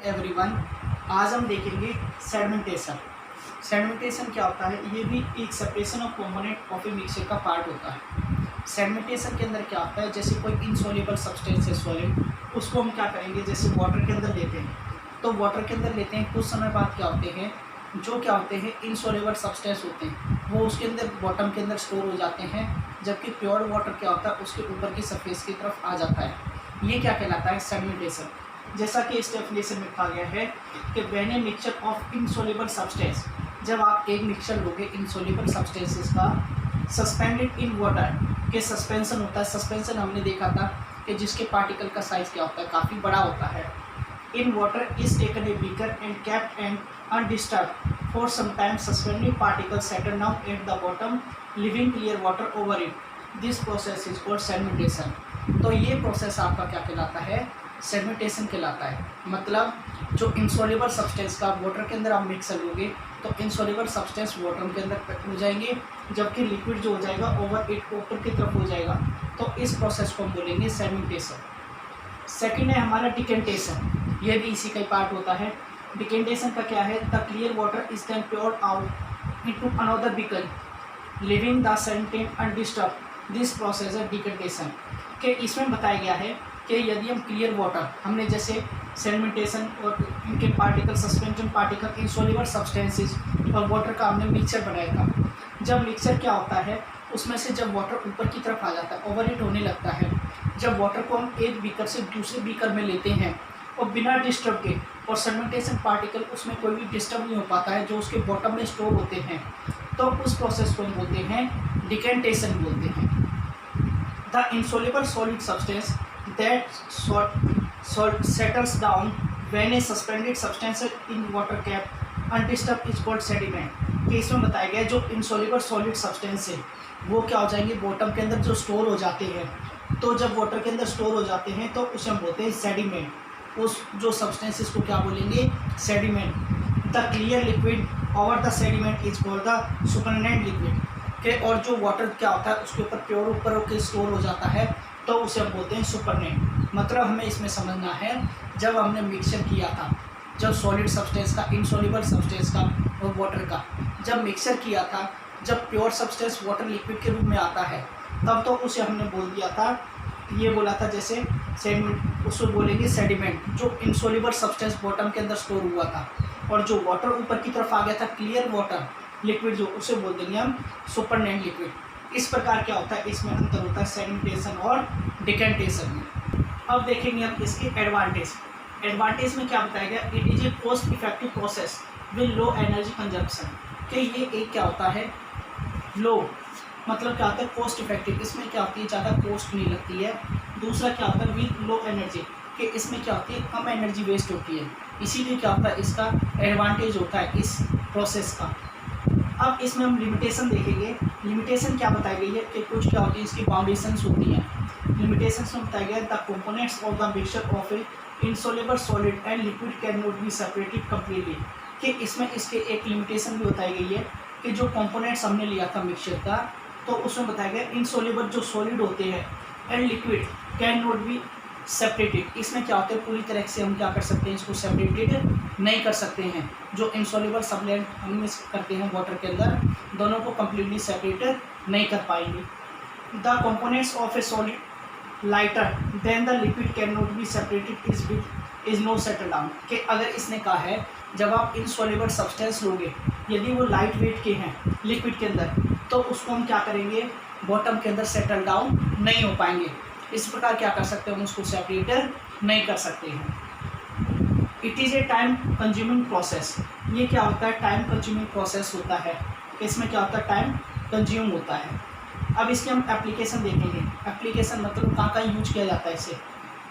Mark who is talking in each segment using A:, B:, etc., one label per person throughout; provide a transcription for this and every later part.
A: Everyone. आज हम देखेंगे सेडिमेंटेशन। सेडिमेंटेशन क्या होता है? ये भी एक separation of component of a mixture का पार्ट होता है। सेडिमेंटेशन के अंदर क्या होता है, जैसे कोई इनसॉल्युबल सब्सटेंस है सॉलिड, उसको हम क्या करेंगे, जैसे वाटर के अंदर लेते हैं तो वाटर के अंदर लेते हैं, कुछ समय बाद क्या होते हैं, जो क्या होते हैं इनसॉल्युबल सब्सटेंस होते हैं वो उसके अंदर बॉटम के अंदर स्टोर हो जाते हैं, जबकि प्योर वाटर क्या होता है उसके ऊपर की सरफेस की तरफ आ जाता है। ये क्या कहलाता है? सेडिमेंटेशन। जैसा कि इस डेफिनेशन में लिखा गया है कि when a mixture of insoluble substance, जब आप एक मिक्सचर लोगे इनसॉल्युबल सब्सटेंसेस का, सस्पेंडेड इन वाटर, के सस्पेंशन होता है। सस्पेंशन हमने देखा था कि जिसके पार्टिकल का साइज क्या होता है, काफ़ी बड़ा होता है। In water is taken a beaker and kept and undisturbed for some time. Suspended particles settle down at the bottom, leaving clear water over it. This process is called sedimentation. तो ये process आपका क्या कहलाता है? Sedimentation कहलाता है। मतलब जो इनसॉल्युबल सब्सटेंस का वाटर के अंदर आप मिक्स करोगे तो इनसॉल्युबल सब्सटेंस वाटर के अंदर हो जाएंगे, जबकि लिक्विड जो हो जाएगा ओवर इट, ऊपर की तरफ हो जाएगा। तो इस प्रोसेस को हम बोलेंगे सेडिमेंटेशन। सेकेंड है हमारा डिकेंटेशन। ये भी इसी का ही पार्ट होता है। डिकेंटेशन का क्या है? The clear water is then poured out into another beaker, leaving the sediment undisturbed. This process है डिकेंटेशन। के इसमें बताया गया है कि यदि हम क्लियर वाटर, हमने जैसे सेडिमेंटेशन और इनके particle, suspension particle, insoluble substances और वाटर का हमने मिक्सचर बनाया था। जब मिक्सचर क्या होता है, उसमें से जब वाटर ऊपर की तरफ आ जाता है, ओवरहीट होने लगता है, जब वाटर को हम एक बीकर से दूसरे बीकर में लेते हैं और बिना डिस्टर्ब के, और सेडिमेंटेशन पार्टिकल उसमें कोई भी डिस्टर्ब नहीं हो पाता है, जो उसके बॉटम में स्टोर होते हैं, तो उस प्रोसेस को हम बोलते हैं डिकेंटेशन बोलते हैं। The insoluble solid substance that settles down when a suspended substance in water kept undisturbed is called sediment. कि इसमें बताया गया है जो इनसॉल्युबल सॉलिड सब्सटेंस है वो क्या हो जाएंगे, बॉटम के अंदर जो स्टोर हो जाते हैं, तो जब वाटर के अंदर स्टोर हो जाते हैं तो उसे हम बोलते हैं सेडिमेंट। उस जो सब्सटेंसेस को क्या बोलेंगे? Sediment. The clear liquid over the sediment is called the supernatant liquid. के और जो वाटर क्या होता है उसके ऊपर प्योर ऊपर होकर स्टोर हो जाता है, तो उसे हम बोलते हैं सुपरनेंट। मतलब हमें इसमें समझना है, जब हमने मिक्सचर किया था, जब सॉलिड सब्सटेंस का, इनसॉल्युबल सब्सटेंस का और वाटर का जब मिक्सचर किया था, जब प्योर सब्सटेंस वाटर लिक्विड के रूप में आता है, तब तो उसे हमने बोल दिया था, ये बोला था जैसे सेडिमेंट, उसको बोलेंगे सेडिमेंट, जो इनसॉल्युबल सब्सटेंस बॉटम के अंदर स्टोर हुआ था, और जो वाटर ऊपर की तरफ आ गया था, क्लियर वाटर लिक्विड, जो उसे बोल देंगे हम सुपरनेंट लिक्विड। इस प्रकार क्या होता है, इसमें अंतर होता है सेडिमेंटेशन और डिकेंटेशन में। अब देखेंगे हम इसके एडवांटेज। एडवांटेज में क्या बताया गया? It is a cost effective process with low energy consumption. कि ये एक क्या होता है, लो मतलब क्या होता है, कॉस्ट इफेक्टिव। इसमें क्या होती है, ज़्यादा कॉस्ट नहीं लगती है। दूसरा क्या होता है, विद लो एनर्जी, कि इसमें क्या होती है, कम एनर्जी वेस्ट होती है। इसीलिए क्या होता है, इसका एडवांटेज होता है इस प्रोसेस का। अब इसमें हम लिमिटेशन देखेंगे। लिमिटेशन क्या बताई गई है कि कुछ क्या होती है, इसकी बाउंडेशंस होती हैं। लिमिटेशंस में बताया गया the components of the mixture of A insoluble solid and liquid can not be separated completely. कि इसमें इसके एक लिमिटेशन भी बताई गई है कि जो कंपोनेंट्स हमने लिया था मिक्सचर का, तो उसमें बताया गया इनसॉल्युबल जो सॉलिड होते हैं and liquid can not be separated. इसमें क्या होता है, पूरी तरह से हम क्या कर सकते हैं, इसको सेपरेटेड नहीं कर सकते हैं। जो इनसॉल्युबल सब्सटेंस हम मिक्स करते हैं वाटर के अंदर, दोनों को कम्प्लीटली सेपरेटेड नहीं कर पाएंगे। The components of a solid lighter than the liquid can not be separated is no settle down. कि अगर इसने कहा है, जब आप इनसॉल्युबल सब्सटेंस लोगे, यदि वो लाइट वेट के हैं लिक्विड के अंदर, तो उसको हम क्या करेंगे, बॉटम के अंदर सेटल डाउन नहीं हो पाएंगे। इस प्रकार क्या कर सकते हैं, हम उसको सेपरेट नहीं कर सकते हैं। It is a time consuming process. ये क्या होता है, टाइम कंज्यूमिंग प्रोसेस होता है। इसमें क्या होता है, टाइम कंज्यूम होता है। अब इसके हम एप्लीकेशन देखेंगे। एप्लीकेशन मतलब कहाँ यूज किया जाता है इसे।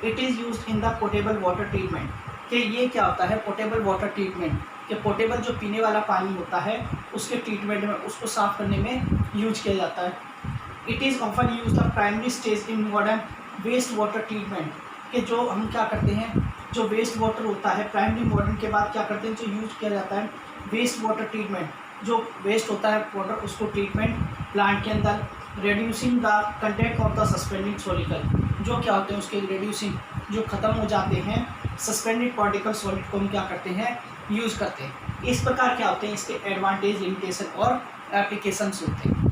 A: It is use in the portable water treatment. कि ये क्या होता है, पोर्टेबल वाटर ट्रीटमेंट, कि पोर्टेबल जो पीने वाला पानी होता है उसके ट्रीटमेंट में, उसको साफ करने में यूज किया जाता है। It is often use the primary stage in modern waste water treatment. कि जो हम क्या करते हैं, जो वेस्ट वाटर होता है, प्राइमरी मॉडर्न के बाद क्या करते हैं, जो यूज किया जाता है वेस्ट वाटर ट्रीटमेंट, जो वेस्ट होता है वाटर, उसको ट्रीटमेंट प्लांट के अंदर, reducing the content of the suspending solids, जो क्या होते हैं उसके रिड्यूसिंग, जो ख़त्म हो जाते हैं सस्पेंडेड पार्टिकल सॉलिड को हम क्या करते हैं, यूज़ करते हैं। इस प्रकार क्या होते हैं, इसके एडवांटेज, लिमिटेशन और एप्लीकेशंस होते हैं।